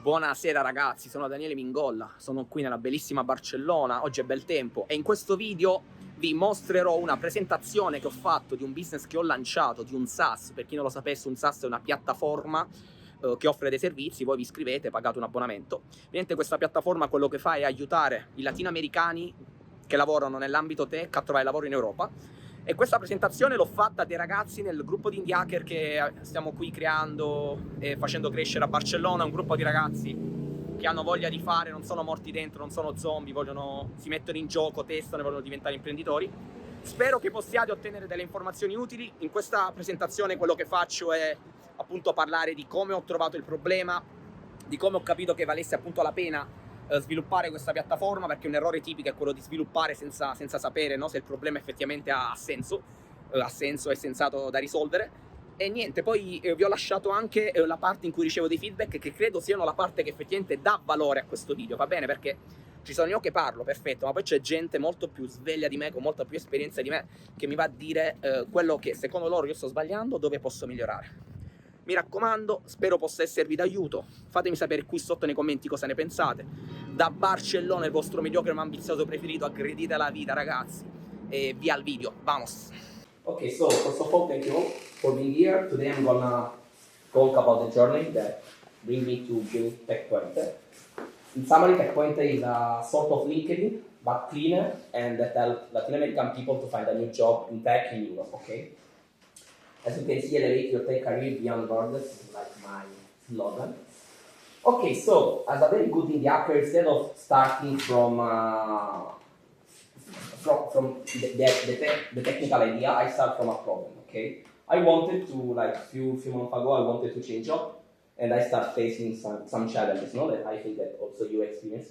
Buonasera ragazzi, sono Daniele Mingolla, sono qui nella bellissima Barcellona, oggi è bel tempo e in questo video vi mostrerò una presentazione che ho fatto di un business che ho lanciato, di un SaaS. Per chi non lo sapesse, un SaaS è una piattaforma che offre dei servizi, voi vi iscrivete, pagate un abbonamento. Ovviamente questa piattaforma quello che fa è aiutare i latinoamericani che lavorano nell'ambito tech a trovare lavoro in Europa. E questa presentazione l'ho fatta a dei ragazzi nel gruppo di indie hacker che stiamo qui creando e facendo crescere a Barcellona, un gruppo di ragazzi che hanno voglia di fare, non sono morti dentro, non sono zombie, si mettono in gioco, testano e vogliono diventare imprenditori. Spero che possiate ottenere delle informazioni utili. In questa presentazione quello che faccio è appunto parlare di come ho trovato il problema, di come ho capito che valesse appunto la pena sviluppare questa piattaforma, perché un errore tipico è quello di sviluppare senza sapere, no, se il problema effettivamente ha senso, è sensato da risolvere. E niente, poi vi ho lasciato anche la parte in cui ricevo dei feedback, che credo siano la parte che effettivamente dà valore a questo video, va bene? Perché ci sono io che parlo, perfetto, ma poi c'è gente molto più sveglia di me, con molta più esperienza di me, che mi va a dire quello che secondo loro io sto sbagliando, dove posso migliorare. Mi raccomando, spero possa esservi d'aiuto. Fatemi sapere qui sotto nei commenti cosa ne pensate. Da Barcellona, il vostro mediocre ma ambizioso preferito, aggredite la vita ragazzi. E via al video, vamos! Okay, so first of all, thank you all for being here. Today I'm gonna talk about the journey that brings me to build TechPointe. In summary, TechPointe is a sort of LinkedIn, but cleaner, and that helps Latin American people to find a new job in tech in Europe, okay? As you can see, elevate your tech career beyond borders is like my slogan. Okay, so as a very good indie hacker, instead of starting from the technical idea, I start from a problem. Okay, I wanted to, like few months ago, I wanted to change job, and I start facing some challenges. No, that I think that also you experience,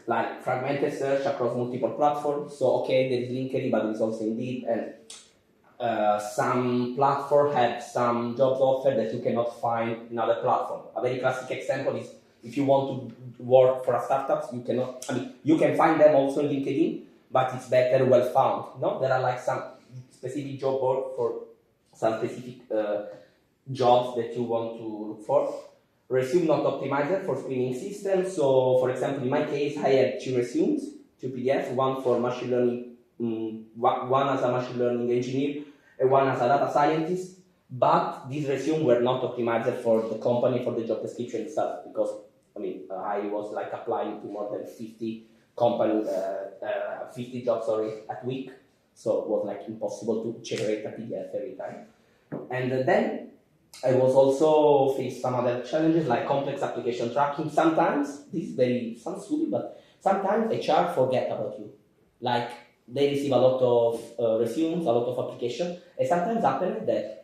like fragmented search across multiple platforms. So okay, there is LinkedIn, but there is also Indeed, and some platform have some jobs offered that you cannot find in other platform. A very classic example is if you want to work for a startup, you cannot. I mean, you can find them also in LinkedIn, but it's better well found. No, there are like some specific job board for some specific jobs that you want to look for. Resume not optimizer for screening systems. So, for example, in my case, I had two resumes, two PDFs, one for machine learning, one as a machine learning engineer, and one as a data scientist. But these resumes were not optimized for the company, for the job description itself, because I mean, I was like applying to more than 50 companies, 50 jobs at week, so it was like impossible to generate a PDF every time. And then I was also faced some other challenges like complex application tracking. Sometimes this sounds stupid, but sometimes HR forget about you. Like they receive a lot of resumes, a lot of applications, and sometimes happened that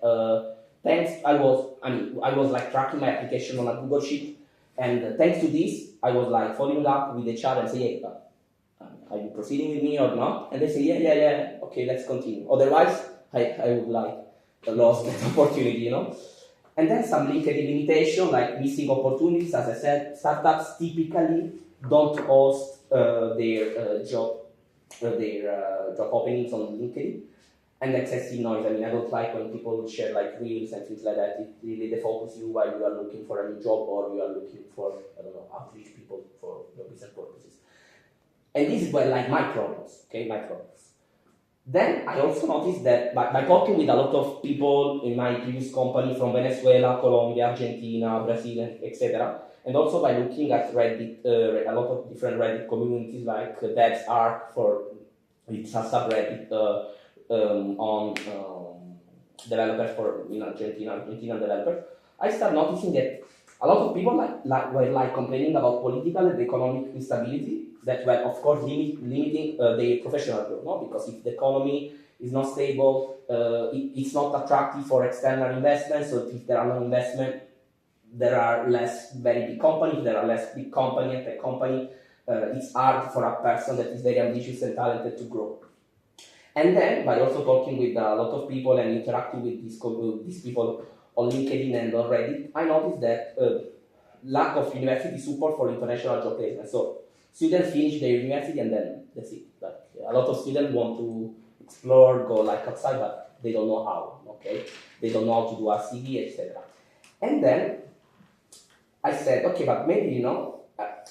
I was like tracking my application on a Google Sheet, and thanks to this, I was like following up with HR and say, hey, are you proceeding with me or not? And they say, yeah, okay, let's continue. Otherwise, I would like lost that opportunity, you know? And then some LinkedIn limitation, like missing opportunities. As I said, startups typically don't host their job openings on LinkedIn. And excessive noise. I mean, I don't like when people share like reels and things like that. It really defocus you while you are looking for a new job or you are looking for, I don't know, outreach people for your business purposes. And this is where like my problems. Then I also noticed that by talking with a lot of people in my previous company from Venezuela, Colombia, Argentina, Brazil, etc., and also by looking at Reddit, a lot of different Reddit communities like Devs Arc it's a subreddit on developers for Argentinian developers, I started noticing that a lot of people were complaining about political and economic instability that were of course limiting their professional growth, no? Because if the economy is not stable, it's not attractive for external investments. So if there are no investment, there are less very big companies, there are less big companies and tech company. It's hard for a person that is very ambitious and talented to grow. And then by also talking with a lot of people and interacting with these people on LinkedIn and on Reddit, I noticed that lack of university support for international job placement. So students finish their university and then that's it. Like a lot of students want to explore, go like outside, but they don't know how. Okay, they don't know how to do a CV, etc. And then I said, okay, but maybe,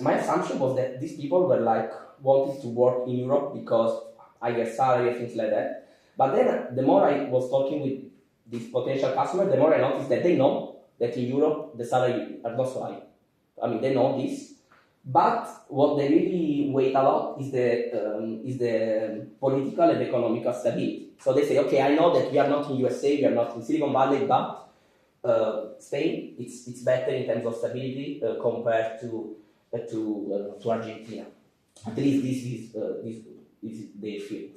my assumption was that these people were like wanting to work in Europe because higher salary, things like that. But then the more I was talking with these potential customers, the more I noticed that they know that in Europe the salary are not so high. I mean, they know this, but what they really wait a lot is the political and economical stability. So they say, okay, I know that we are not in USA, we are not in Silicon Valley, but Spain, it's better in terms of stability compared to Argentina. At least this is their field.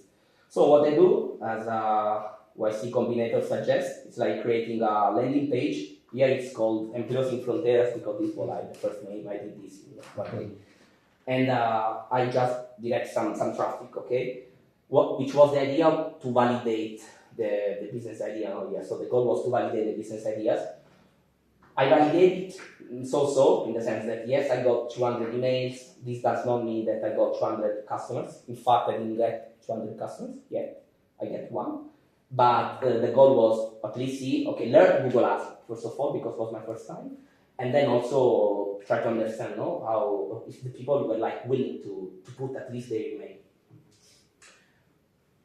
So what I do, as YC Combinator suggests, it's like creating a landing page. Here it's called Empleos sin Fronteras because this was like the first name. I did this in one day. And I just direct some traffic, okay? Which was the idea to validate the business idea here. So the goal was to validate the business ideas. I validate it so in the sense that yes, I got 200 emails. This does not mean that I got 200 customers. In fact, I didn't get 200 customers yet. I get one. But the goal was at least see, okay, learn Google Ads, first of all, because it was my first time. And then also try to understand how if the people were like willing to put at least their email.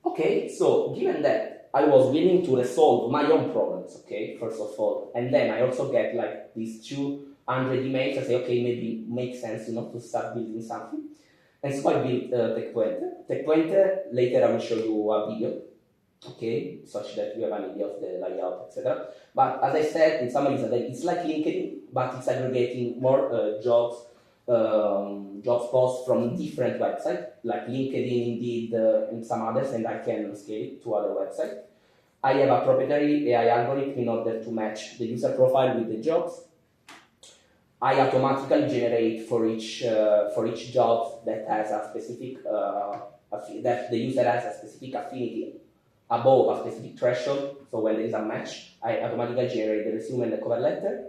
Okay, so given that I was willing to resolve my own problems, okay, first of all, and then I also get like these 200 emails, I say, okay, maybe it makes sense, to start building something. And so I built TechPuente. TechPuente, later I will show you a video, okay, such that you have an idea of the layout, etc. But as I said, in summary, it's like LinkedIn, but it's aggregating more jobs posts from different websites, like LinkedIn, Indeed, and some others, and I can scale it to other websites. I have a proprietary AI algorithm in order to match the user profile with the jobs. I automatically generate for each job that has a specific that the user has a specific affinity above a specific threshold. So when there is a match, I automatically generate the resume and the cover letter.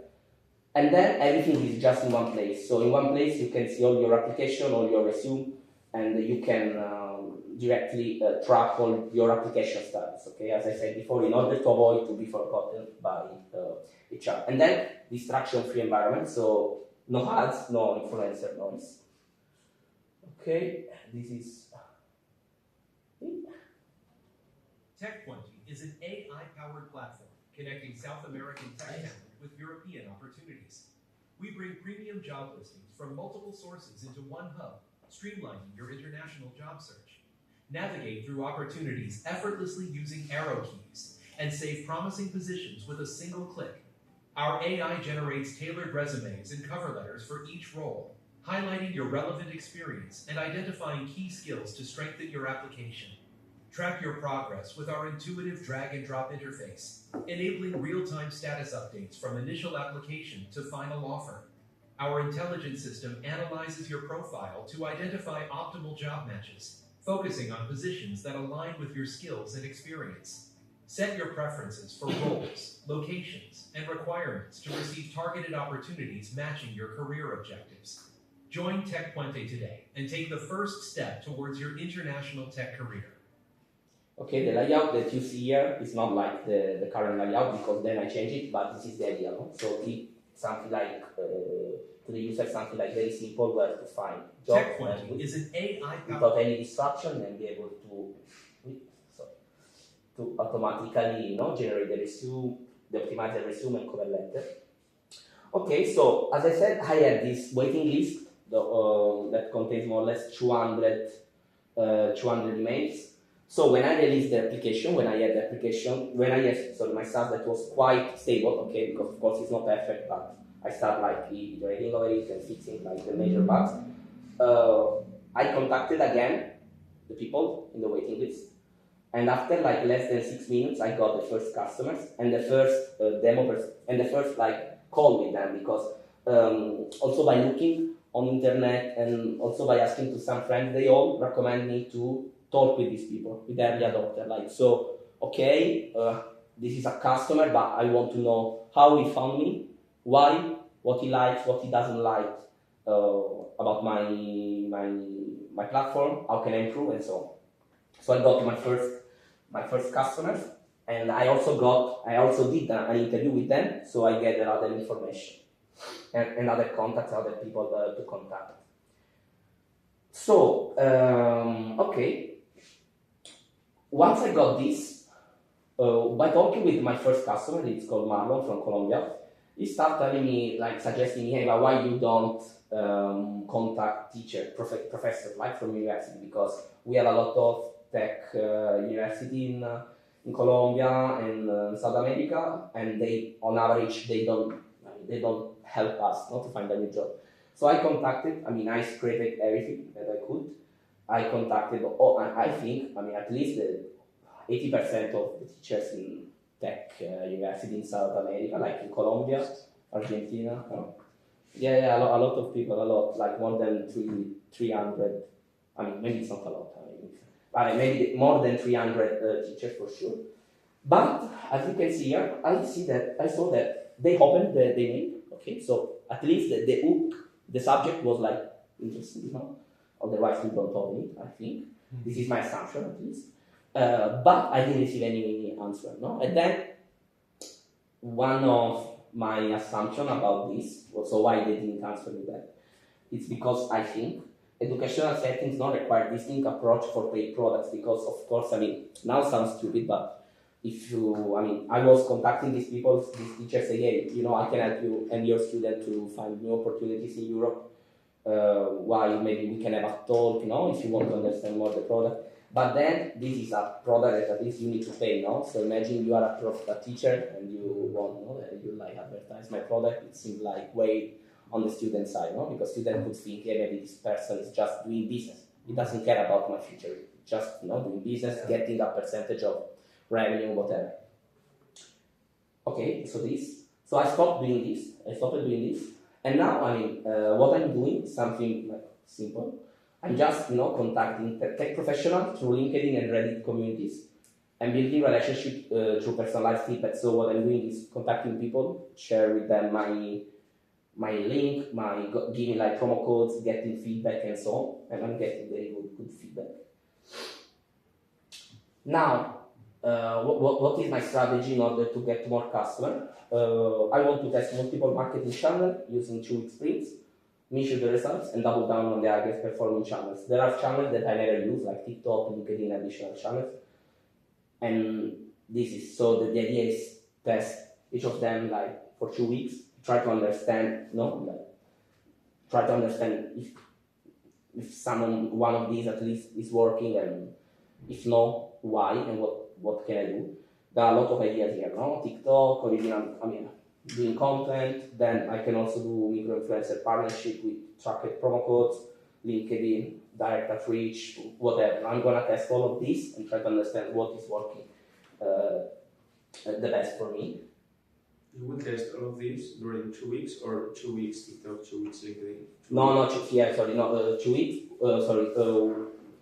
And then everything is just in one place. So in one place, you can see all your application, all your resume, and you can directly track all your application status. Okay, as I said before, in order to avoid to be forgotten by HR. And then distraction-free environment. So no ads, no influencer noise. Okay, this is. TechPuente is an AI-powered platform connecting South American tech talent with European opportunities. We bring premium job listings from multiple sources into one hub, streamlining your international job search. Navigate through opportunities effortlessly using arrow keys and save promising positions with a single click. Our AI generates tailored resumes and cover letters for each role, highlighting your relevant experience and identifying key skills to strengthen your application. Track your progress with our intuitive drag-and-drop interface, enabling real-time status updates from initial application to final offer. Our intelligent system analyzes your profile to identify optimal job matches, focusing on positions that align with your skills and experience. Set your preferences for roles, locations, and requirements to receive targeted opportunities matching your career objectives. Join TechPuente today and take the first step towards your international tech career. Okay, the layout that you see here is not like the current layout because then I changed it, but this is the idea. No? So keep something like, to the user, something like very simple where to find jobs. TechPuente is an AI without any distraction and be able to automatically generate the resume, the optimize the resume and cover letter. Okay, so as I said, I had this waiting list that contains more or less 200 emails. So when I released the application, my SaaS that was quite stable, okay, because of course it's not perfect, but I start like iterating over it and fixing like the major bugs. I contacted again the people in the waiting list, and after like less than 6 minutes, I got the first customers and the first and the first like call with them because also by looking on internet and also by asking to some friends, they all recommend me to talk with these people, with early adopter. Like, so, okay, this is a customer, but I want to know how he found me, why, what he likes, what he doesn't like about my platform, how can I improve, and so on. So I got my first customers, and I also did an interview with them, so I gathered other information. and other contacts, other people to contact. So, okay, once I got this, by talking with my first customer, it's called Marlon from Colombia, he started telling me, like suggesting me, hey, but why you don't contact professors like from university, because we have a lot of tech university in Colombia and South America, and they, on average, they don't help us not to find a new job. So I contacted, I scraped everything that I could. I contacted, I think, at least 80% of the teachers in tech university in South America, like in Colombia, Argentina. Yeah, a lot of people, like more than 300. Maybe it's not a lot. Maybe more than 300 teachers for sure. But as you can see here, I saw that they opened the email. Okay, so at least the hook, the subject was like interesting, Otherwise, you don't tell me. I think this is my assumption at least. But I didn't receive any answer. No, and then one of my assumption about this, so why they didn't answer me that, it's because I think educational settings don't require distinct approach for paid products, because of course, now sounds stupid, but if you, I was contacting these people, these teachers say, hey, I can help you and your student to find new opportunities in Europe, why maybe we can have a talk, if you want to understand more the product. But then this is a product that at least you need to pay, So imagine you are a teacher and you want, you like advertise my product. It seems like way on the student side, Because student could think, yeah, maybe this person is just doing business. He doesn't care about my future. Just, doing business, getting a percentage of revenue, whatever. Okay, so I stopped doing this. And now, what I'm doing is something like simple. I'm just, contacting tech professionals through LinkedIn and Reddit communities and building relationship through personalized feedback. So what I'm doing is contacting people, share with them my link, giving like promo codes, getting feedback and so on. And I'm getting very good feedback. Now, what is my strategy in order to get more customers? I want to test multiple marketing channels using 2 week sprints, measure the results, and double down on the highest performing channels. There are channels that I never use, like TikTok, LinkedIn, additional channels. And this is so that the idea is test each of them like for 2 weeks, try to understand, try to understand if one of these at least is working, and if no, why and what can I do. There are a lot of ideas here, TikTok, original, doing content. Then I can also do micro-influencer partnership with tracked promo codes, LinkedIn, direct outreach, whatever. I'm gonna test all of this and try to understand what is working the best for me. You will test all of these during 2 weeks, or 2 weeks TikTok, 2 weeks LinkedIn? 2 weeks.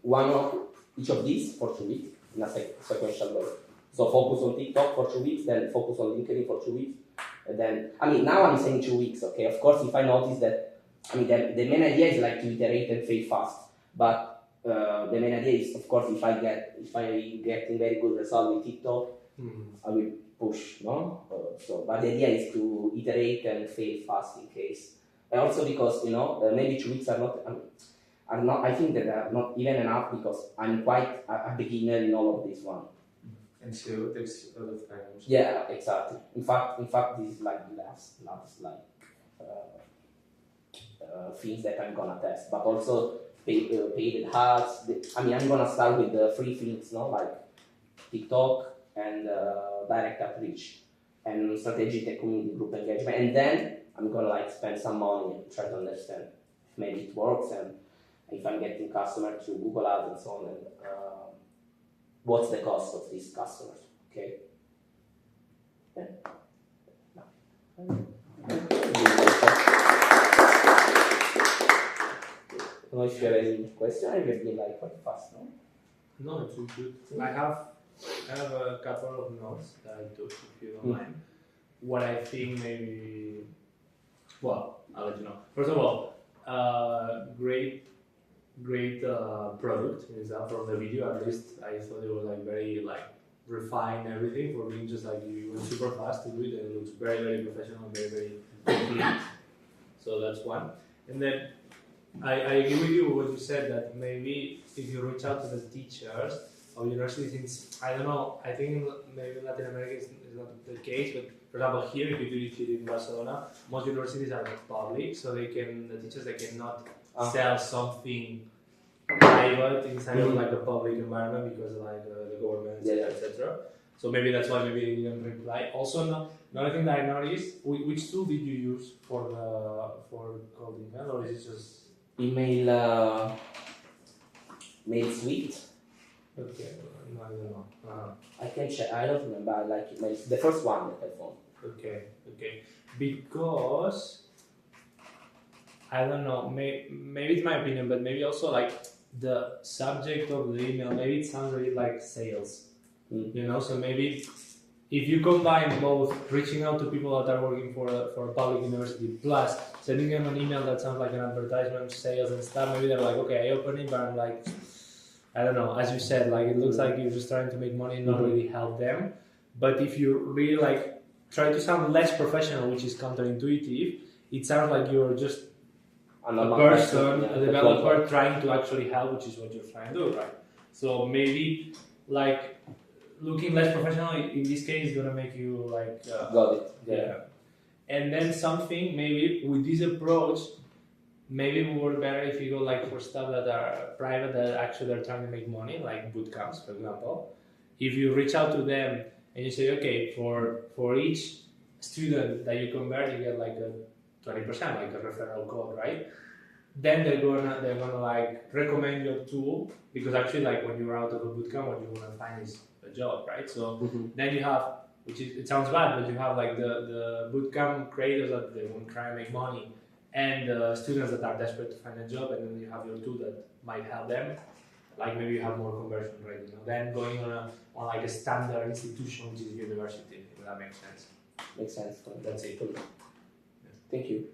One of each of these for 2 weeks in a sequential way. So focus on TikTok for 2 weeks, then focus on LinkedIn for 2 weeks. And then, now I'm saying 2 weeks, okay? Of course, if I notice that, the main idea is like to iterate and fail fast. But the main idea is, of course, if I getting very good result with TikTok, I will push, but the idea is to iterate and fail fast in case. And also because, maybe 2 weeks are not, I think that they are not even enough, because I'm quite a beginner in all of this one. And so it takes a lot of time. Yeah, exactly. In fact, this is like the last things that I'm gonna test, but also paid ads. I'm gonna start with the free things, like TikTok and direct outreach and strategic community group engagement, and then I'm gonna spend some money and try to understand if maybe it works and if I'm getting customers through Google Ads and so on, and what's the cost of these customers, okay? Yeah. I don't know if you have any question. I've been quite fast, no? No, it's good. I have a couple of notes that I took, if you don't mind. What I think maybe, well, I'll let you know. First of all, great product from the video. At least I thought it was very refined, everything. For me, just you went super fast to do it, and it looks very, very professional, very, very complete. So that's one. And then I agree with you what you said, that maybe if you reach out to the teachers of universities, I don't know, I think maybe in Latin America is not the case, but for example here, if you do it in Barcelona, most universities are not public, so the teachers cannot sell something private inside of like a public environment because like the government, etc. So maybe that's why maybe they didn't reply. Also, another thing that I noticed, which tool did you use for coding, or is it just Email suite. okay? No, I don't know. I can check. I don't remember. I like email. The first one that I found. Okay. Because I don't know. Maybe it's my opinion, but maybe also like the subject of the email. Maybe it sounds really like sales. You know, so maybe if you combine both reaching out to people that are working for a public university plus sending them an email that sounds like an advertisement, sales and stuff, maybe they're like, okay, I open it, but I'm like, I don't know, as you said, like it looks like you're just trying to make money and not really help them. But if you really like try to sound less professional, which is counterintuitive, it sounds like you're just a person, a developer trying to actually help, which is what you're trying to do, right? So maybe like looking less professional in this case is gonna make you like got it. Yeah. And then something maybe with this approach, maybe it would work better if you go like for stuff that are private that actually they're trying to make money, like boot camps, for example. If you reach out to them and you say, okay, for each student that you convert, you get like a 20%, like a referral code, right? Then they're gonna like recommend your tool, because actually like when you're out of a bootcamp, what you wanna find is a job, right? So then you have, it sounds bad, but you have like the bootcamp creators that they want to try and make money, and the students that are desperate to find a job, and then you have your tool that might help them. Like maybe you have more conversion rate, you know, than going on like a standard institution, which is university, if that makes sense. Makes sense. That's it. Thank you.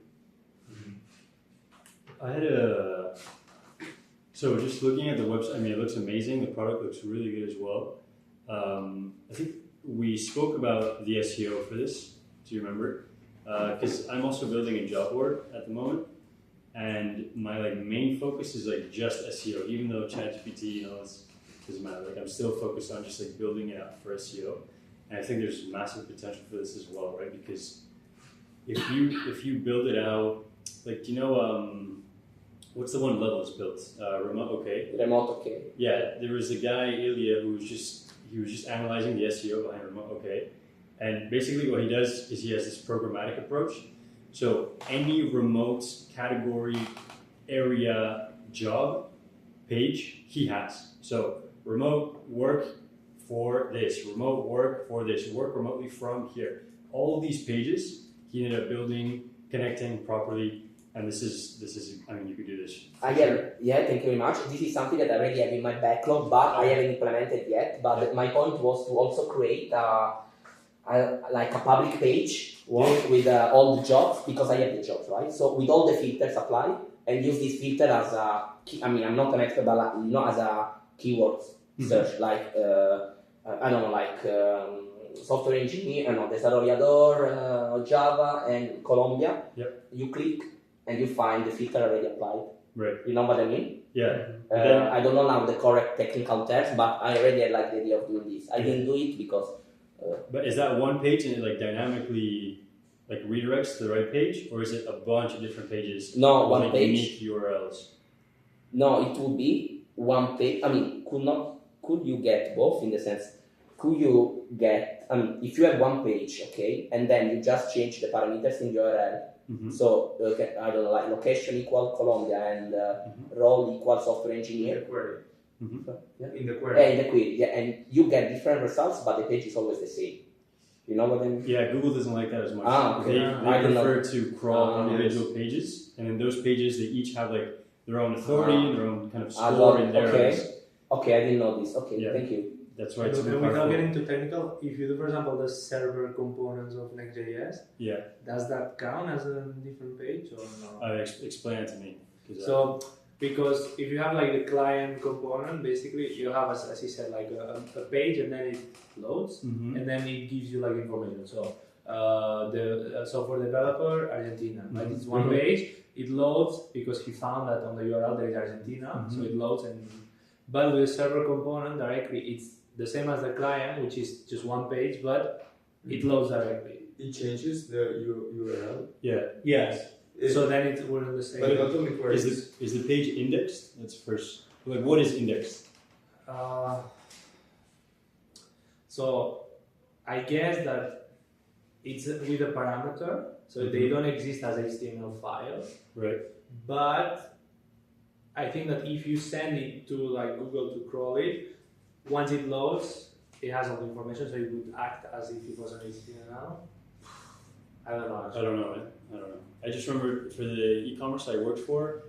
I had so just looking at the website, I mean, it looks amazing. The product looks really good as well. I think we spoke about the SEO for this. Do you remember? Because I'm also building a job board at the moment, and my like main focus is like just SEO. Even though ChatGPT, you know, doesn't matter. Like I'm still focused on just like building it out for SEO, and I think there's massive potential for this as well, right? Because if you build it out, like, do you know what's the one Levels built? Remote OK. Remote OK. Yeah, there was a guy, Ilya, who was just analyzing the SEO behind Remote OK, and basically what he does is he has this programmatic approach. So any remote category, area, job page he has. So remote work for this, remote work for this, work remotely from here. All of these pages he ended up building, connecting properly. And this is, I mean, you could do this. Yeah, thank you very much. This is something that I already have in my backlog, but I haven't implemented yet. But my point was to also create like a public page with all the jobs, because I have the jobs, right? So with all the filters applied, and use this filter as a, I mean, I'm not an expert, but not as a keyword search, like, I don't know, like software engineer, desarrollador, Java, and Colombia. Yep. You click, and you find the filter already applied. Right. You know what I mean? Yeah. I don't know now the correct technical terms, but I already had like the idea of doing this. I didn't do it because... but is that one page and it like dynamically like redirects to the right page, or is it a bunch of different pages? No, with, one like, page. Unique URLs? No, it would be one page. I mean, could you get both in the sense, could you get, I mean, if you have one page, okay, and then you just change the parameters in the URL. So, I don't know, like location equal Colombia and role equal software engineer. In the query. Yeah. In the query. Yeah, in the query, yeah, and you get different results, but the page is always the same. You know what I mean? Yeah, Google doesn't like that as much. Okay. They prefer to crawl individual pages, and in those pages they each have like their own authority, their own kind of score in there. Okay, I didn't know this. Okay, Yeah. Thank you. That's why it's And without getting too technical, if you do, for example, the server components of Next.js, Yeah. does that count as a different page or no? Explain it to me. So, because if you have like the client component, basically you have, as he said, like a page, and then it loads, and then it gives you like information. So, the software developer Argentina. Right? It's one page. It loads because he found that on the URL there is Argentina, so it loads. But with the server component directly, it's the same as the client, which is just one page, but it loads directly. It changes the URL. Yeah. Yes. So then it will the same. But not only queries. Is the page indexed? That's first. Like, what is indexed? So I guess that it's with a parameter, so they don't exist as HTML files. Right. But I think that if you send it to like Google to crawl it, once it loads, it has all the information, so it would act as if it was an HTML. I don't know. I don't know, man. I don't know. I just remember for the e-commerce I worked for,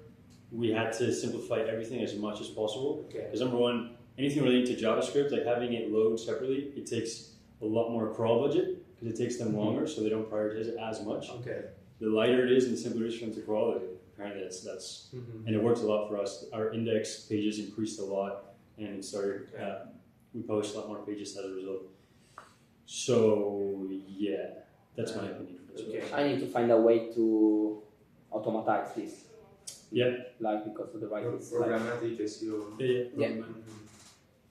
we had to simplify everything as much as possible. Okay. Because number one, anything related to JavaScript, like having it load separately, it takes a lot more crawl budget because it takes them longer, so they don't prioritize it as much. Okay. The lighter it is and the simpler it is for them to crawl, like, apparently that's and it works a lot for us. Our index pages increased a lot, and it started. We published a lot more pages as a result. So yeah, that's my opinion. Okay. I need to find a way to automatize this. Yeah. Like because of the writing. Programmatic SEO. Yeah.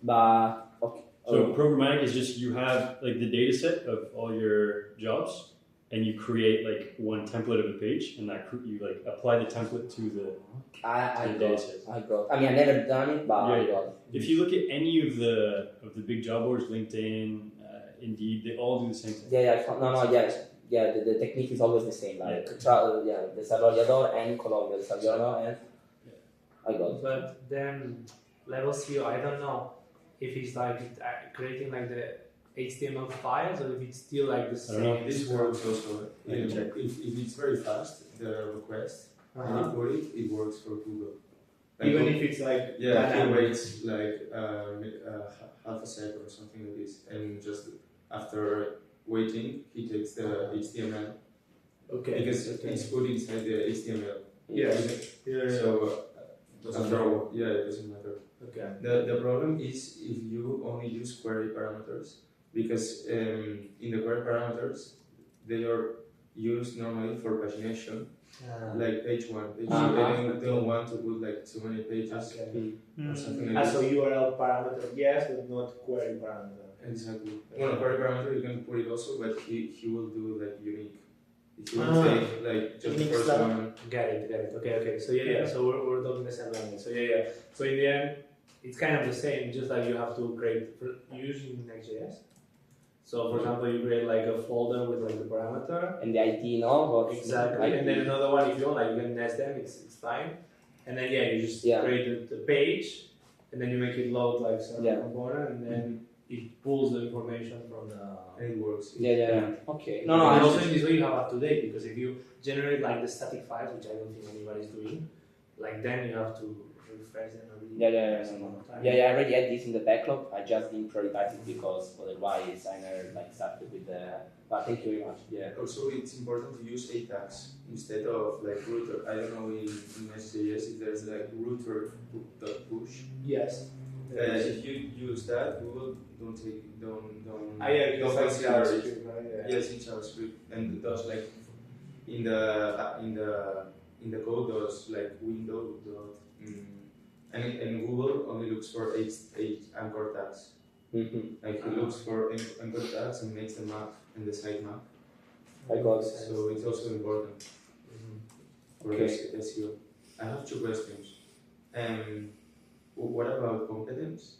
But okay. So programmatic is just you have like the data set of all your jobs, and you create like one template of a page, and that you like apply the template to the data set. I got. I mean, I never done it, but I got. If you look at any of the big job boards, LinkedIn, Indeed, they all do the same thing. Yeah, the technique is always the same. Like, desarrollador and Colombia, desarrollador and. I got. But then level SEO, I don't know if it's like creating like the HTML files or if it's still like the same. This works also. If it's very fast, the request, and you put it, it works for Google. Like even if it's like he waits like half a second or something like this, and just after waiting, he takes the HTML. Okay. Because it's put inside the HTML. Yes. So it doesn't matter. Okay. The problem is if you only use query parameters, because in the query parameters they are used normally for pagination. Like page 1, page 2, they don't want to put like too many pages or something like that. So URL parameter, yes, but not query parameter. Exactly. Well, query parameter you can put it also, but he will do like unique. If you will take like just the first one. Get it. Okay. So so we're talking the same language. So So in the end, it's kind of the same, just like you have to create using Next.js. So for example, you create like a folder with like the parameter and the ID, no? Exactly. And then another one, if you want, like you can nest them, it's fine. And then you just create the page, and then you make it load like certain component, and then it pulls the information from the. And it works. Okay. And also in this way you have up to date, because if you generate like the static files, which I don't think anybody's doing, like then you have to refresh them every time. I already had this in the backlog. I just didn't prioritize it because otherwise I never like started with the. But thank you very much. Yeah. Also, it's important to use A tags instead of like router. I don't know in Next.js if there's like router push. Yes. If you use that, Google don't consider JavaScript, right? Yes, in JavaScript, and those like in the code those like window and Google only looks for eight anchor tags. Like he looks for anchor tags and makes the map and the site map. So it's also important for SEO. I have 2 questions. What about competence?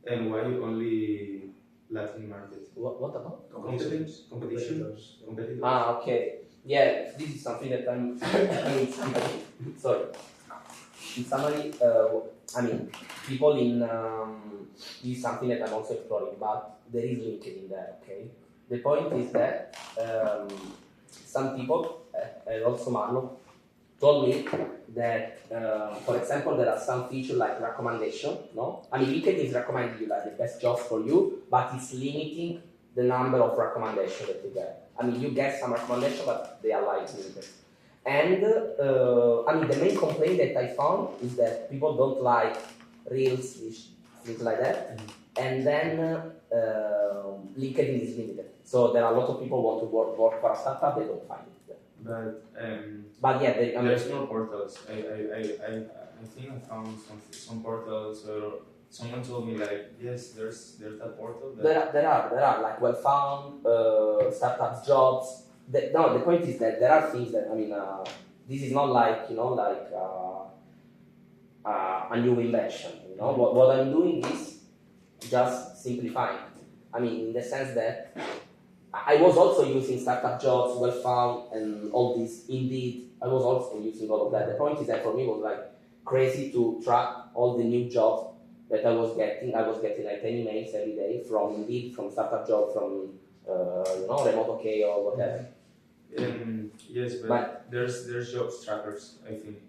And why only Latin market? What about? Competence? Competitors? Okay. Yeah, this is something that I'm. Sorry. In summary, I mean, people in. This is something that I'm also exploring, but there is LinkedIn there, okay? The point is that some people, and also Marlon, told me that, for example, there are some features like recommendation, no? I mean, LinkedIn is recommending you like the best jobs for you, but it's limiting the number of recommendations that you get. I mean, you get some recommendation, but they are like limited. And, I mean, the main complaint that I found is that people don't like reels, things like that. and then LinkedIn is limited. So there are a lot of people who want to work for a startup, they don't find it there. But yeah, there's no portals. I think I found some portals, or someone told me like, yes, there's that portal. There are like well-found startup jobs. The point is that there are things that, I mean, this is not like, a new invention, What I'm doing is just simplifying it. I mean, in the sense that I was also using startup jobs, well-found, and all this. Indeed, I was also using all of that. The point is that for me it was like crazy to track all the new jobs that I was getting. I was getting like 10 emails every day from Indeed, from startup job, from Remote OK or whatever. Yes, but there's jobs trackers, I think.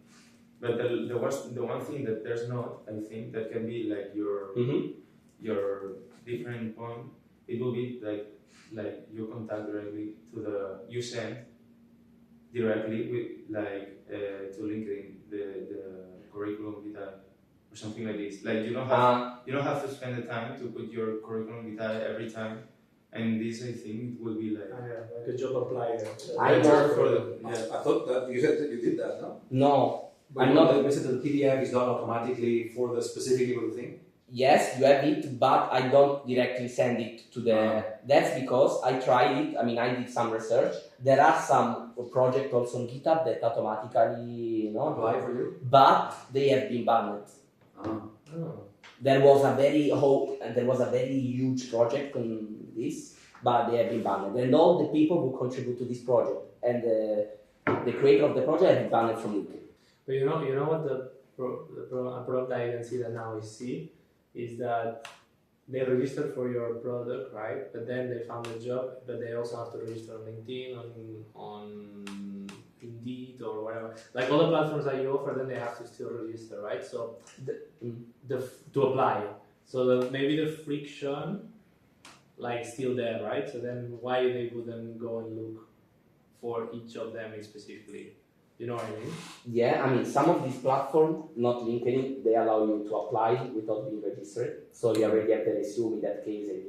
But the one thing that there's not, I think, that can be like your different point. It will be like you contact directly you send directly with to LinkedIn the curriculum vitae or something like this. Like you don't have to spend the time to put your curriculum vitae every time. And this, I think, will be like a job applier. I know. I thought that you said that you did that, no? No. But I'm not. The PDF is done automatically for the specific little thing. Yes, you have it, but I don't directly send it to the. That's because I tried it. I mean, I did some research. There are some projects also on GitHub that automatically, apply for you, but they have been banned. There was a very huge project on this, but they have been banned. And all the people who contribute to this project and the creator of the project have been banned from LinkedIn. But you know what the problem that I can see that now is that they registered for your product, right? But then they found a job, but they also have to register on LinkedIn, on Indeed or whatever. Like all the platforms that you offer, then they have to still register, right? So to apply. So maybe the friction, like still there, right? So then why they wouldn't go and look for each of them specifically? You know what I mean? Yeah, I mean, some of these platforms, not LinkedIn, they allow you to apply without being registered. So you already have the resume in that case, and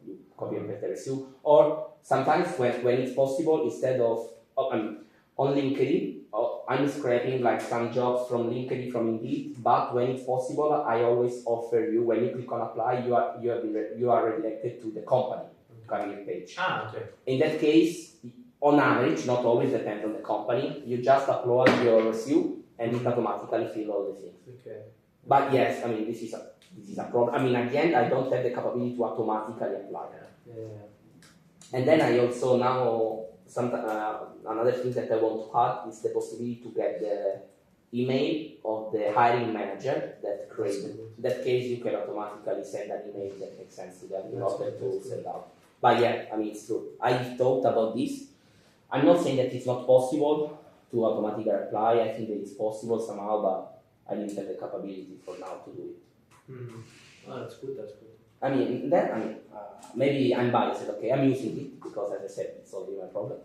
you copy and paste the resume. Or sometimes when it's possible, instead of on LinkedIn, I'm scraping like some jobs from LinkedIn, from Indeed. But when it's possible, I always offer you, when you click on apply, you are redirected to the company career page. Okay. In that case, on average, not always, depends on the company, you just upload your resume and it automatically fills all the things. Okay. But yes, I mean, this is a problem. I mean, at the end, I don't have the capability to automatically apply. Yeah. And then I also now, another thing that I want to add is the possibility to get the email of the hiring manager that created. In that case, you can automatically send an email that makes sense to them in order to send out. But yeah, I mean, it's true. I thought about this. I'm not saying that it's not possible to automatically apply. I think that it's possible somehow, but I didn't have the capability for now to do it. Mm-hmm. Oh, that's good. I mean, maybe I'm biased. Okay, I'm using it because, as I said, it's solving my problem.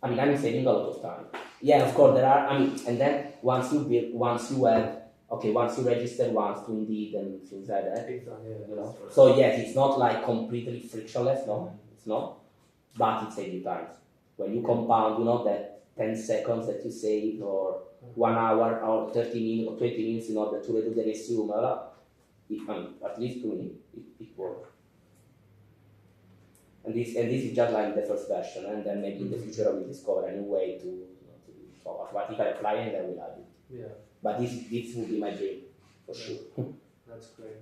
I mean, I'm saving a lot of time. Yeah, of course there are. I mean, and then once you register once to Indeed and things like that, So yes, it's not like completely frictionless. No, it's not. But it's saving time. When you compound, that 10 seconds that you save, or 1 hour, or 30 minutes, or 20 minutes in order to redo the resume, at least to me, it works. And this is just like the first version, and then maybe in the future I will discover a new way to automatically apply, and I will add it. Yeah. But this will be my dream, for sure. That's great.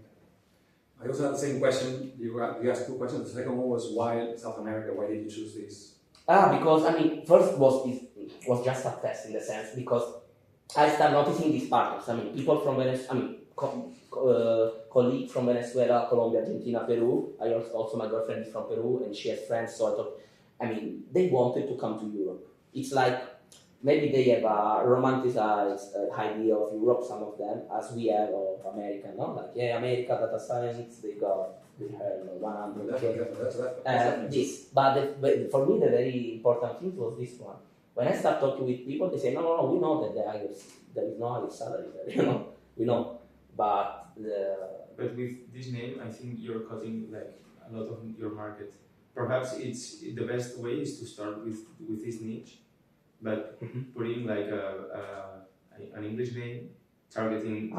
I also had the same question. You asked two questions. The second one was why South America? Why did you choose this? Because, I mean, first was just a test in the sense, because I started noticing these patterns. I mean, people from Venezuela, colleagues from Venezuela, Colombia, Argentina, Peru. Also my girlfriend is from Peru, and she has friends, so I thought, I mean, they wanted to come to Europe. It's like, maybe they have a romanticized idea of Europe, some of them, as we have of America, no? Like, yeah, America, data science, they got 100K. This, but for me the very important thing was this one. When I start talking with people, they say, no, we know that there is no higher salary there, we know. But but with this name, I think you're cutting like a lot of your market. Perhaps it's the best way is to start with this niche, but putting like an English name, targeting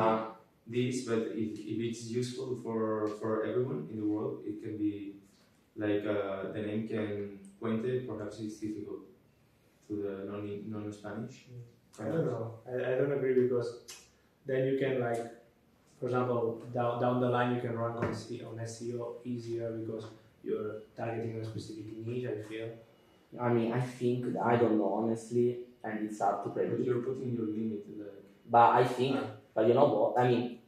this. But if it's useful for everyone in the world, it can be like the name can Puente. Perhaps it's difficult to the non-Spanish. I don't know. I don't agree because then you can like, for example, down the line you can rank on SEO easier because you're targeting a specific niche, I feel. I mean, I think, I don't know honestly, and it's hard to But predict. you're putting your limit. Like, But I think, but you know what? I mean,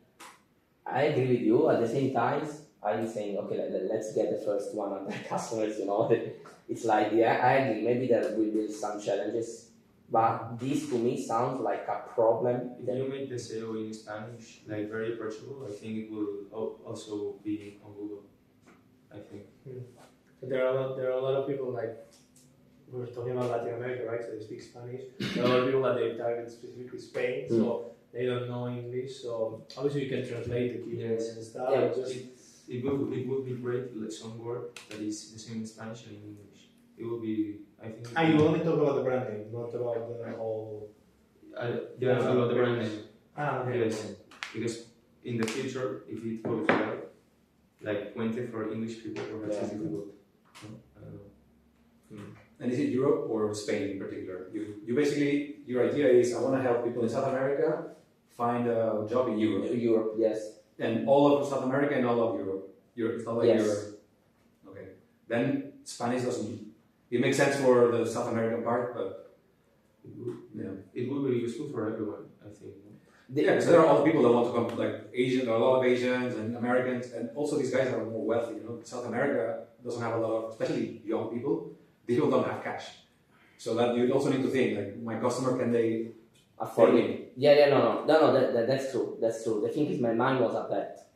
I agree with you. At the same time, I'm saying, okay, let's get the first 100 customers, you know. It's like, yeah, I agree. Maybe there will be some challenges. But this to me sounds like a problem. if you make the SEO in Spanish like very approachable, I think it will also be on Google. I think. But there are a lot of people like, we were talking about Latin America, right? So they speak Spanish. There are a lot of people that they target specifically Spain, so they don't know English. So obviously you can translate the keywords and stuff. Yeah, It would be great like some word that is the same in Spanish and in English. It will be, I think. You only talk about the brand name, not about the whole. Yeah, about the brand name. Okay. Yes, because in the future, if it goes well, like Puente for English people, perhaps it's difficult. I don't know. And is it Europe or Spain in particular? You basically, your idea is I want to help people in South America find a job in Europe. Europe, yes. And all of South America and all of Europe. It's not like Yes. Europe. Okay. Then Spanish doesn't. It makes sense for the South American part, but It will be useful for everyone, I think. yeah, because there are other people that want to come, like Asian. There are a lot of Asians and Americans, and also these guys are more wealthy. You know, South America doesn't have a lot of, especially young people. These people don't have cash, so that you also need to think like, my customer, can they Afford pay it. me? Yeah, no. That's true. That's true. The thing is, mine was a bet.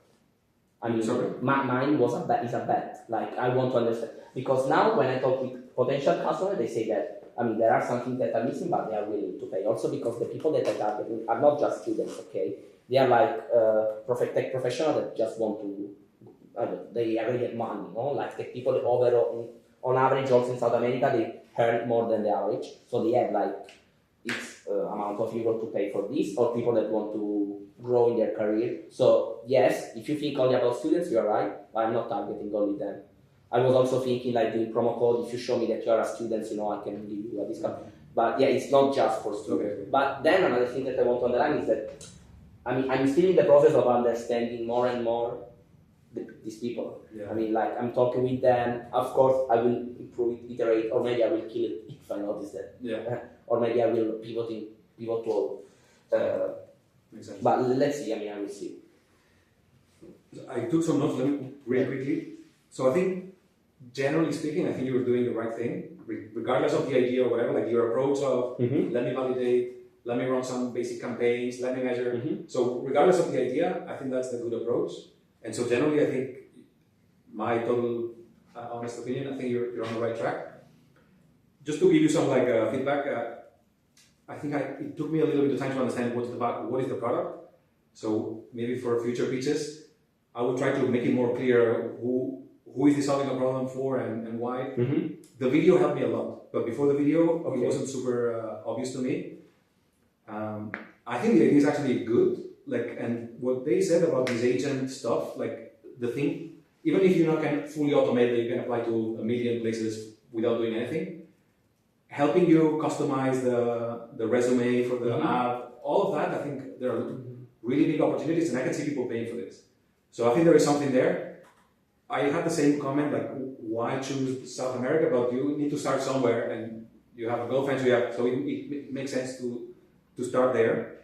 I mean, Sorry? mine was a bet. Is a bet. Like I want to understand because now when I talk with potential customers, they say that. I mean, there are some things that are missing, but they are willing to pay. Also, because the people that I target are not just students. Okay, they are like tech professionals that just want to. They already get money. You know, like the people overall, on average, also in South America, they earn more than the average. So they have like X amount of euro to pay for this, or people that want to grow in their career. So yes, if you think only about students, you are right. But I'm not targeting only them. I was also thinking like doing promo code. If you show me that you are a student, you know, I can give you a discount. But yeah, it's not just for students. Okay. But then another thing that I want to underline is that, I mean, I'm still in the process of understanding more and more these people. Yeah. I mean, like I'm talking with them. Of course, I will improve it, iterate, or maybe I will kill it if I notice that. Yeah. Or maybe I will pivot to. Makes sense. But let's see. I mean, I will see. I took some notes. Let me really quickly. So I think, generally speaking, I think you were doing the right thing, regardless of the idea or whatever. Like your approach of let me validate, let me run some basic campaigns, let me measure. So regardless of the idea, I think that's the good approach. And so generally, I think my total honest opinion, I think you're on the right track. Just to give you some like feedback, I think it took me a little bit of time to understand what is the product. So maybe for future pitches, I will try to make it more clear who is this solving a problem for and why. The video helped me a lot, but before the video, it wasn't super obvious to me. I think the idea is actually good. Like, and what they said about this agent stuff, like the thing, even if you can fully automate that you can apply to a million places without doing anything, helping you customize the resume for the ad, all of that, I think there are really big opportunities, and I can see people paying for this. So I think there is something there. I had the same comment, like, why choose South America? But you need to start somewhere, and you have a girlfriend, so it makes sense to start there.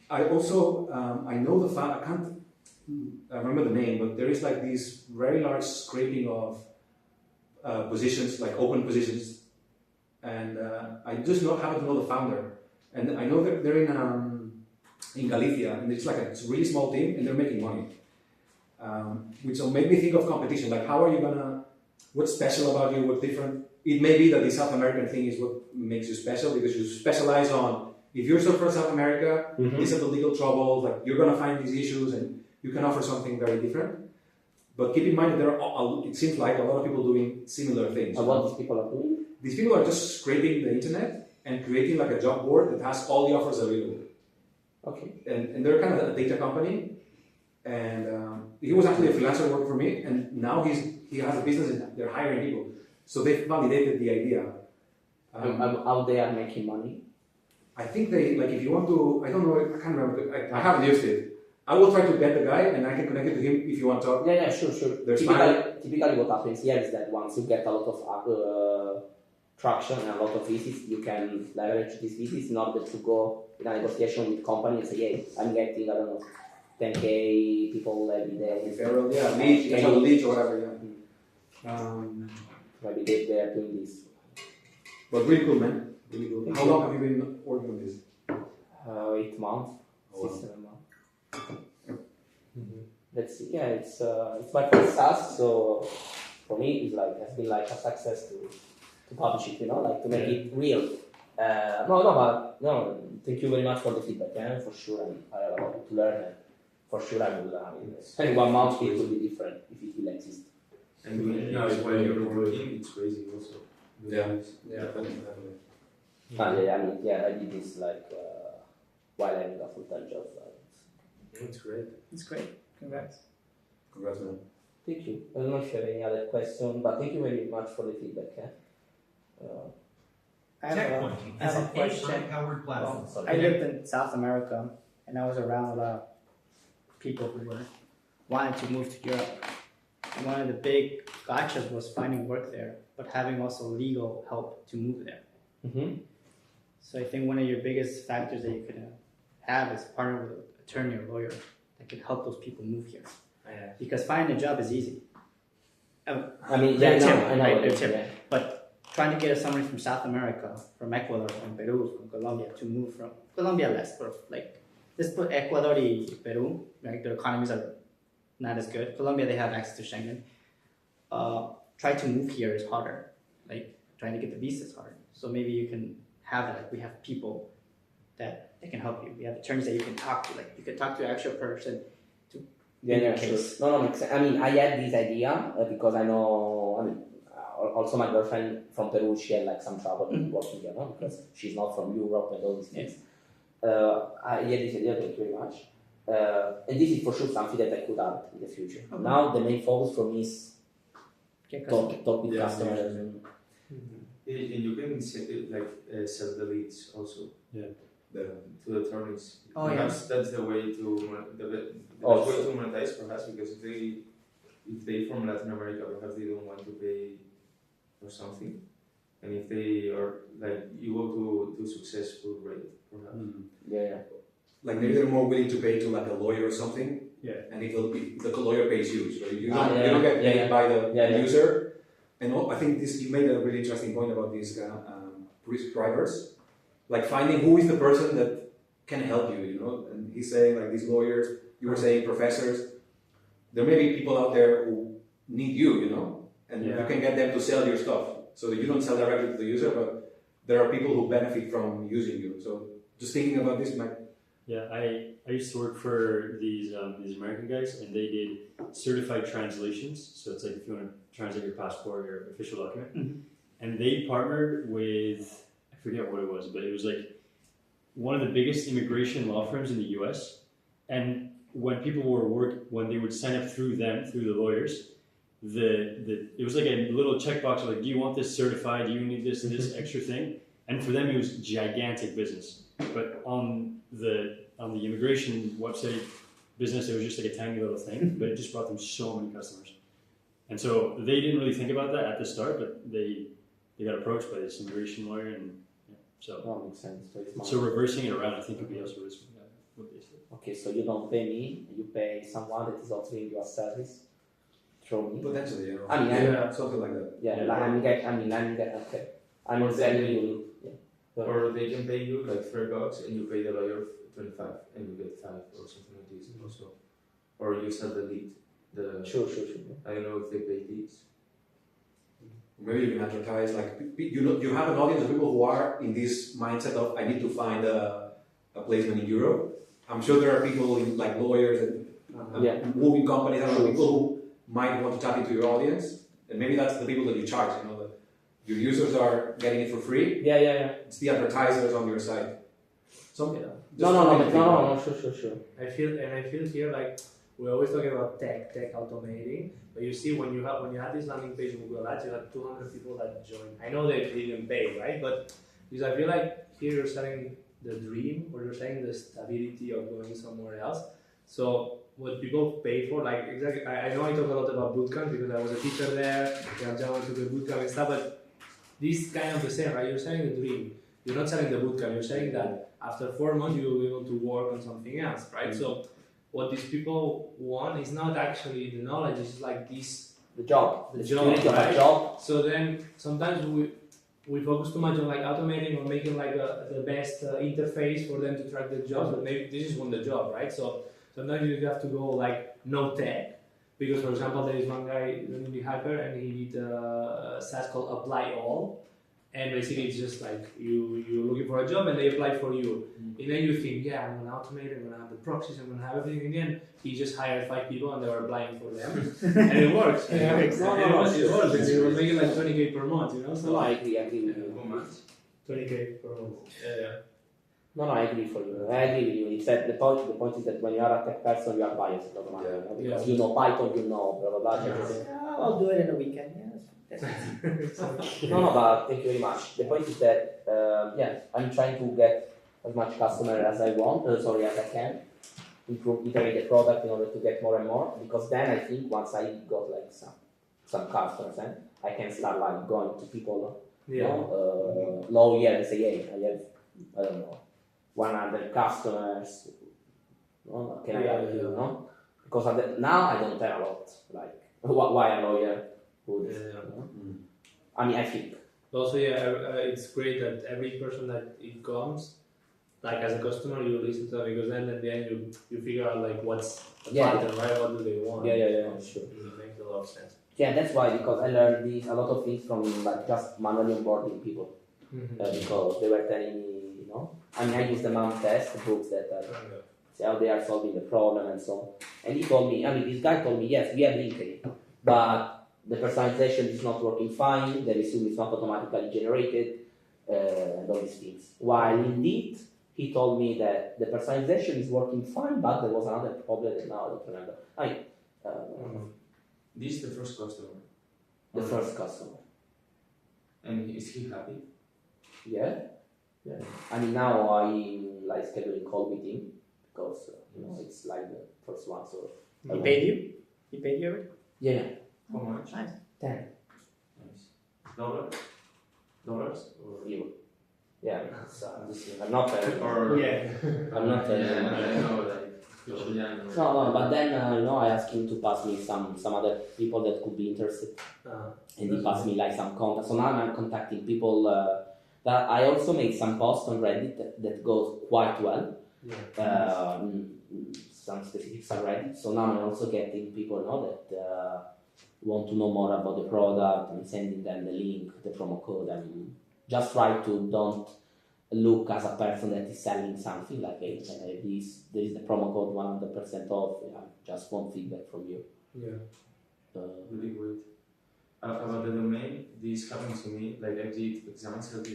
I also, I know I can't remember the name, but there is like this very large scraping of positions, like open positions, and I just happen to know the founder, and I know that they're in Galicia, and it's like a really small team, and they're making money. Which made me think of competition, like how are you what's special about you, what's different? It may be that the South American thing is what makes you special, because you specialize on, if you're from South America, these are the legal troubles, like you're gonna find these issues, and you can offer something very different. But keep in mind that it seems like a lot of people doing similar things. And what these people are doing? These people are just scraping the internet and creating like a job board that has all the offers available. Okay. And they're kind of a data company. And he was actually a freelancer working for me, and now he has a business and they're hiring people. So they validated the idea. How they are making money? I think they, like, if you want to, I don't know, I can't remember, I haven't used it. I will try to get the guy and I can connect it to him if you want to talk. Yeah, sure. Typically what happens here is that once you get a lot of traction and a lot of visits, you can leverage these visits in order to go in a negotiation with company and say, hey, I'm getting, I don't know, 10K people every day. Referral, yeah, leads or whatever, yeah. Maybe they are doing this. But really cool, man. Really cool. How long have you been working on this? 8 months, 6-7 months. Let's see. Yeah, it's my first SaaS, so for me it's has been like a success to publish it, like to make it real. No, thank you very much for the feedback. For sure, I have a lot to learn. And for sure, I will. In 1 month, it will be different if it will exist. And now while you're working, it's crazy also. Yeah, definitely. I did this while having a full-time job. It's great. It's great. Congrats. Congrats, man. Thank you. I don't know if you have any other question, but thank you very much for the feedback. I have a question. AI-powered platform. Sorry. I lived in South America, and I was around a lot of people who wanted to move to Europe. And one of the big gotchas was finding work there, but having also legal help to move there. Mm-hmm. So I think one of your biggest factors that you can have is partner with an attorney or lawyer that can help those people move here. Because finding a job is easy. I know. They're tip. But trying to get somebody from South America, from Ecuador, from Peru, from Colombia to move from Colombia less, but let's put Ecuador and Peru, right? Their economies are not as good. Colombia, they have access to Schengen. Try to move here is harder. Trying to get the visa is hard. So maybe you can have that. We have people that can help you. We have attorneys that you can talk to. You can talk to an actual person to case. Sure. No, makes sense. I had this idea because I know. Also my girlfriend from Peru, she had some trouble working here, because she's not from Europe and all these things. I had this idea. Thank you very much. And this is for sure something that I could add in the future. Okay. Now the main focus for me is talk with customers. And you can sell the leads also. Yeah. To the attorneys. Oh, that's the way to monetize perhaps, because if they from Latin America, perhaps they don't want to pay or something, and if they are you go to successful rate perhaps. Yeah. Like maybe they're more willing to pay to a lawyer or something. Yeah. And it will be the lawyer pays you, so you don't get paid by the user. And I think you made a really interesting point about these prescribers, finding who is the person that can help you, And he's saying these lawyers, you were saying professors. There may be people out there who need you, and you can get them to sell your stuff. So that you don't sell directly to the user, but there are people who benefit from using you. So just thinking about this might. Yeah, I used to work for these American guys, and they did certified translations. So it's if you want to translate your passport or official document, and they partnered with, I forget what it was, but it was one of the biggest immigration law firms in the U.S. And when people when they would sign up through the lawyers, it was a little checkbox do you want this certified? Do you need this extra thing? And for them, it was gigantic business. But on the immigration website business, it was just a tiny little thing, but it just brought them so many customers. And so they didn't really think about that at the start, but they got approached by this immigration lawyer, and so. That makes sense. So reversing it around, I think, would be also what they said. Okay, so you don't pay me, you pay someone that is offering you a service through me. Potentially, something like that. Okay. I'm selling you. Or they can pay you $3 and you pay the lawyer 25 and you get 5 or something like this also. Or you sell the lead. Sure. I don't know if they pay leads. Maybe you can advertise you have an audience of people who are in this mindset of I need to find a placement in Europe. I'm sure there are people lawyers and moving companies, I don't know, people who might want to tap into your audience, and maybe that's the people that you charge. You know, your users are getting it for free. Yeah. It's the advertisers on your site. So Sure. I feel here like we're always talking about tech automating, but you see when you had this landing page in Google Ads, you had 200 people that joined. I know they didn't pay, right? But because I feel like here you're selling the dream, or you're selling the stability of going somewhere else. So what people pay for, like exactly, I know I talk a lot about bootcamp because I was a teacher there. Java took a bootcamp and stuff, but this kind of the same, right? You're selling the dream. You're not selling the bootcamp. You're saying that after 4 months you will be able to work on something else, right? So what these people want is not actually the knowledge. It's like this. The job, right? Job. So then sometimes we focus too much on like automating or making like the best interface for them to track their jobs, but maybe this is one the job, right? So sometimes you have to go like no tech, because for example there is one guy, the hacker, and he did a SaaS called Apply All, and basically it's just like you're looking for a job and they apply for you, and then you think, yeah, I'm gonna automate, I'm gonna have the proxies, I'm gonna have everything. In the end, he just hired 5 people and they were applying for them, and it works. It works. He was making like 20K per month, you know. So I agree with you. 20K per month. Yeah. No, I agree for you. I agree with you. It's that the point is that when you are a tech person, you are biased automatically. Because you know Python, you know blah blah blah. I'll do it in a weekend. That's No, but thank you very much. The point is that I'm trying to get as much customer as I want. As I can. Iterate the product in order to get more and more. Because then I think once I got like some customers, I can start like going to people, lawyer and say, hey, I have, I don't know, 100 customers. Can I help you? No? Because now I don't have a lot. Like, why a lawyer would? I mean, I think. Also, it's great that every person that it comes, like as a customer, you listen to them, because then at the end you figure out like what's the pattern, right? What do they want? Yeah, sure. It makes a lot of sense. Yeah, that's why, because I learned a lot of things from like just manually onboarding people. Because they were telling me, I mean, I use the MAM test, the books that see how they are solving the problem and so on. And he told me, this guy told me, yes, we have LinkedIn, but the personalization is not working fine, the resume is not automatically generated, and all these things. While indeed, he told me that the personalization is working fine, but there was another problem that now I don't remember. This is the first customer. The first customer. And is he happy? Yeah. I mean, now I like scheduling call with him because it's like the first one. So he paid you? He paid you everything? Yeah. How much? Nice. 10. Nice. Dollars or euro? Yeah. I'm not. I'm not. No, but then I asked him to pass me some other people that could be interested, and he passed me like some contacts. So now I'm contacting people. That I also made some posts on Reddit that goes quite well. Some specifics on Reddit. So now I'm also getting people that want to know more about the product. I'm sending them the link, the promo code. I'm just trying to don't look as a person that is selling something like, hey, there is the promo code 100% off. I just want feedback from you. Really great. About the domain, this happened to me. Like I did exams at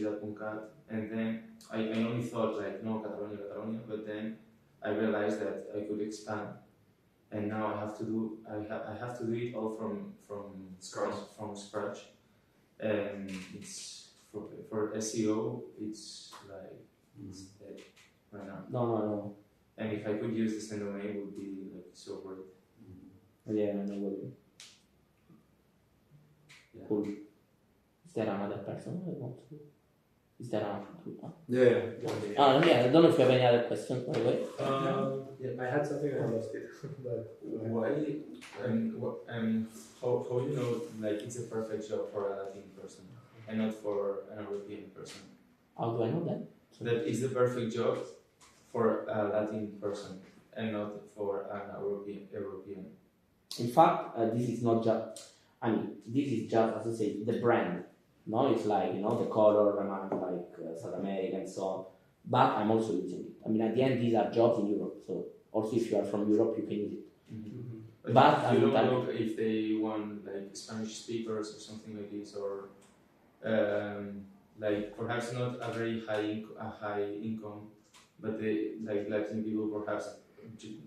and then I only thought like no Catalonia, but then I realized that I could expand, and now I have to do it all from scratch. And it's for SEO, it's like it's dead right now. No. And if I could use the same domain, it would be like so great. Yeah, I know what you mean. Cool. Is there another person I want to? Is there another? I don't know if you have any other questions, by the way. I had something, I lost it. But why? How you know like it's a perfect job for a Latin person and not for an European person? How do I know that? That is the perfect job for a Latin person and not for an European. In fact, this is not just. This is just, as I say, the brand. No, it's like, the color, like South America and so on. But I'm also using it. At the end, these are jobs in Europe. So also if you are from Europe, you can use it. But you I will don't tell know if they want like Spanish speakers or something like this, or like perhaps not a very high income, but they like Latin people perhaps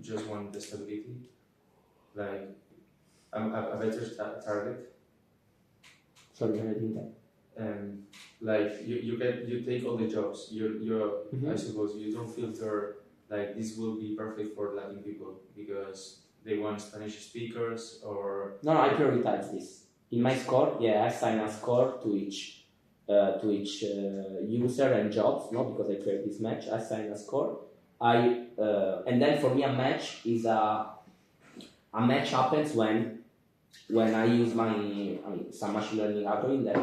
just want the stability, like a better target. Sorry, I didn't get. Like you take all the jobs. I suppose you don't filter like this will be perfect for Latin people because they want Spanish speakers or. No, I prioritize this. In my score, I assign a score to each user and jobs, no, because I create this match. I assign a score. And then for me a match is a match happens when I use some machine learning algorithm that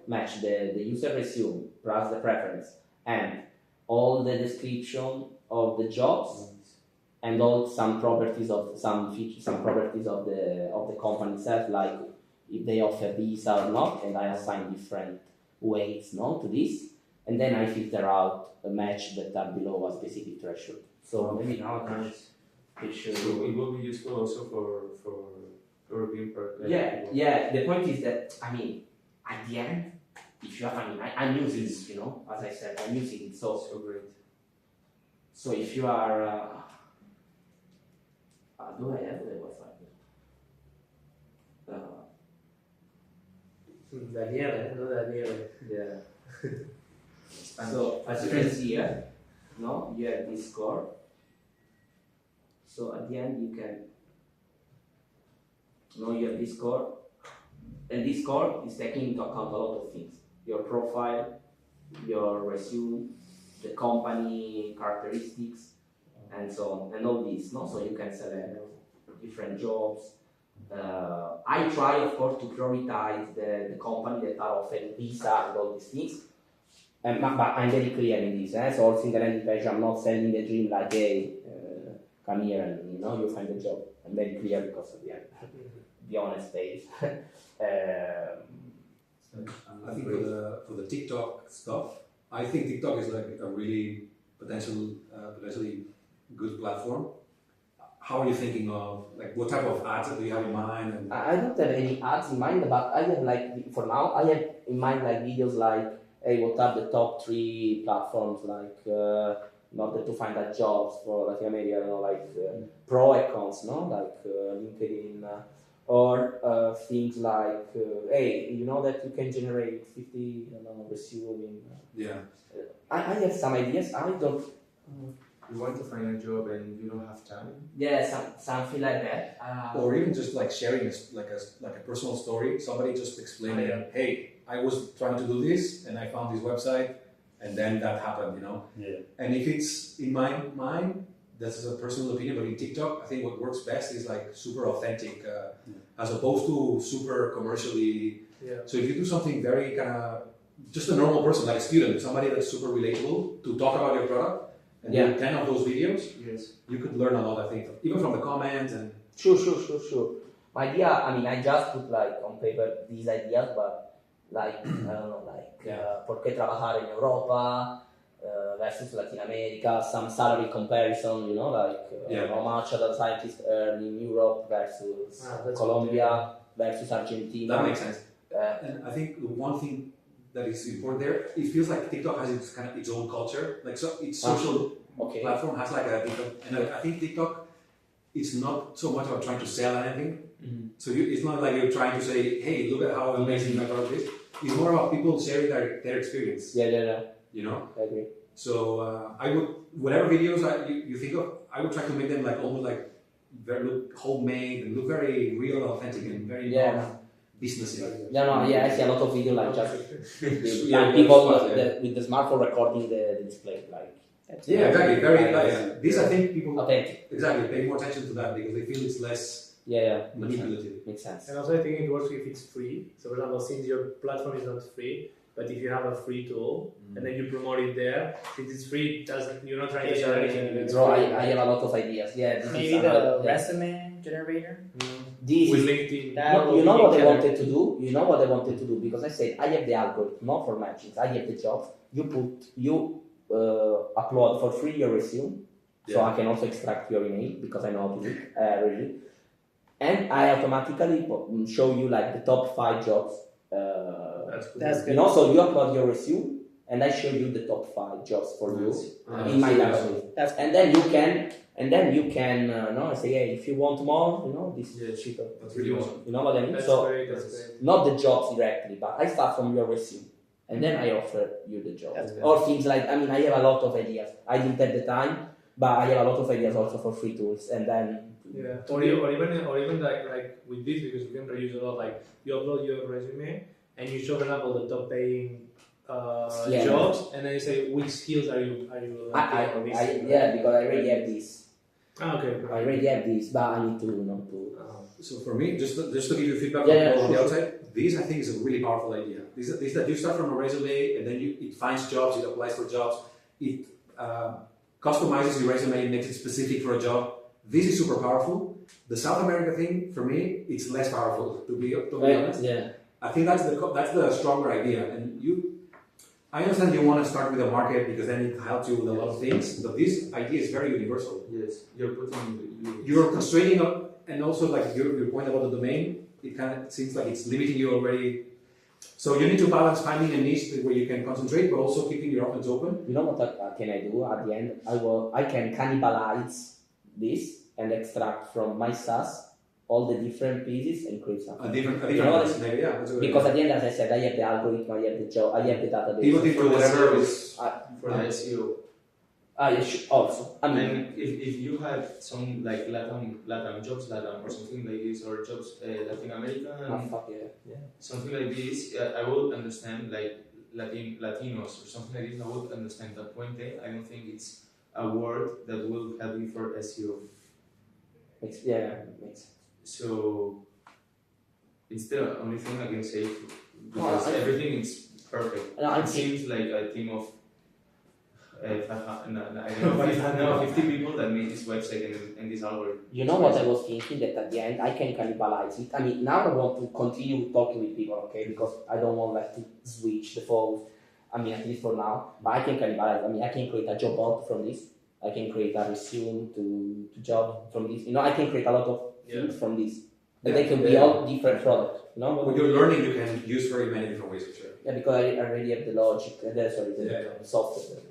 match the user resume plus the preference and all the description of the jobs and all some properties of some features, some properties of the company itself, like if they offer visa or not, and I assign different weights, no, to this, and then I filter out a match that are below a specific threshold. So maybe now I can picture. So it will be useful also for European Yeah. The point is that at the end, if you have I'm using this, as I said, I'm using it. So great. So if you are, do I have the website? Daniele, no Daniele. Yeah. So as you can see here, you have this score. So at the end you can, you have this score, and this score is taking into account a lot of things: your profile, your resume, the company characteristics, and so on, and all this. So you can select different jobs. I try, of course, to prioritize the company that are offering visa and all these things. But I'm very clear in this. So also in the landing page, I'm not selling the dream like, hey, come here and you find a job. I'm very clear because of the honest face. I think for the TikTok stuff, I think TikTok is like a really potentially good platform. How are you thinking of, like, what type of ads do you have in mind? And I don't have any ads in mind, but I have for now, I have in mind videos like, hey, what are the top 3 platforms in order to find jobs for Latin America, pro and cons, like LinkedIn, or things like, hey, you know that you can generate 50 resume. I have some ideas. I don't. You want to find a job and you don't have time? Yeah, something like that. or even just like sharing a personal story. Somebody just explaining, hey, I was trying to do this and I found this website and then that happened, Yeah. And if it's in my mind, that's a personal opinion, but in TikTok, I think what works best is like super authentic, as opposed to super commercially. Yeah. So if you do something very kind of just a normal person, like a student, somebody that's super relatable to talk about your product, and do 10 of those videos, you could learn a lot, I think, even from the comments and. Sure. My idea, I just put on paper these ideas, but I don't know, por qué trabajar en Europa versus Latin America, some salary comparison, how much other scientists earn in Europe versus Colombia versus Argentina. That makes sense. And I think the one thing that is important there, it feels like TikTok has its own culture, its social platform has and I think TikTok, it's not so much about trying to sell anything. Mm-hmm. So it's not like you're trying to say, hey, look at how amazing my product is. It's more about people sharing their experience. Yeah. I agree. So I would, whatever videos you think of, I would try to make them almost very look homemade and look very real and authentic and very businessy. I see a lot of videos just people with the smartphone recording the display. Exactly. Very this I think people authentic. Exactly pay more attention to that because they feel it's less manipulative. Makes sense. And also I think it works if it's free. So for example, since your platform is not free, but if you have a free tool and then you promote it there, since it's free, you're not trying to sell anything. Bro, I have a lot of ideas. Maybe the resume generator. This with is, LinkedIn. you know what I wanted to do? You know what I wanted to do? Because I said I have the algorithm, not for matching. I have the jobs. You upload for free your resume so I can also extract your email because I know how to do it really. And I automatically show you like the top 5 jobs. That's good. That's good. You know, so you upload your resume, and I show you the top 5 jobs for you in my database. That's And then you can, say, hey, if you want more, this is cheaper. That's really awesome. You know what I mean? That's So great. That's great. not the jobs directly, but I start from your resume, and then I offer you the job. That's good. Or things like, I have a lot of ideas. I didn't have the time, but I have a lot of ideas also for free tools, and then. Yeah, or even like with this, because you can reuse a lot. Like you upload your resume and you show, for example, the top paying jobs, and then you say which skills are you because I already have this. Okay. I already have this, but I need to So for me, just to give you feedback Yeah, on the sure. outside, this I think is a really powerful idea. This that you start from a resume and then it finds jobs, it applies for jobs, it customizes your resume, it makes it specific for a job. This is super powerful. The South America thing, for me, it's less powerful, to be honest. Yeah. I think that's the stronger idea. And I understand you want to start with a market because then it helps you with a lot of things, but this idea is very universal. Yes, you're putting. You're constraining, and also like your point about the domain, it kind of seems like it's limiting you already. So you need to balance finding a niche where you can concentrate, but also keeping your options open. You know what can I do at the end? I can cannibalize this and extract from my SaaS all the different pieces and create something. A different You know what I place, maybe, yeah. That's a good Because idea. at the end, as I said, I have the algorithm, I have the job, I have the database. People did For whatever the is. For the SEO. Also, I mean, And if you have some like Latam jobs, or something like this, or jobs Latin America, fuck yeah. something like this, I would understand like Latinos or something like this. I would understand that Puente. I don't think it's a word that will help you for SEO. Makes sense. So it's the only thing I can say because everything is perfect. No, It seems like a team of 50 people that made this website and this algorithm. You know what I was thinking, that at the end I can cannibalize it. I mean, now I want to continue talking with people, okay? Because I don't want to switch the phones. I mean, at least for now. But I can cannibalize. I mean, I can create a job board from this. I can create a resume to job from this. I can create a lot of things from this. And they can be all different products. When you're learning, you can use very many different ways of sharing. Yeah, because I already have the logic, the software.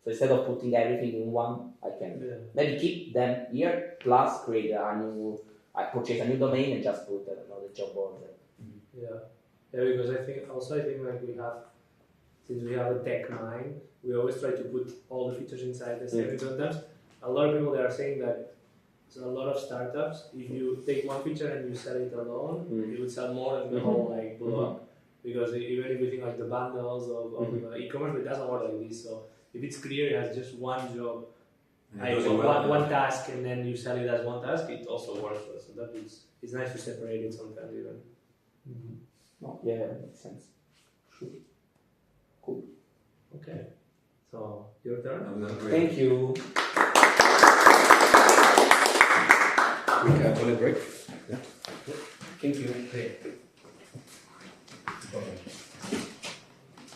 So instead of putting everything in one, I can maybe keep them here, plus create I purchase a new domain and just put another job board there. Yeah, because I think like since we have a tech mind, we always try to put all the features inside the same. Sometimes a lot of people they are saying that so a lot of startups, if you take one feature and you sell it alone, you would sell more than the whole block. Because even if we think like the bundles of e-commerce, it doesn't work like this. So if it's clear, it has just one job, one task, and then you sell it as one task, it also works. So that is, it's nice to separate it sometimes even. Makes sense. Sure. Cool. Okay. So your turn. Thank you. Quick toilet break. Thank you. Okay.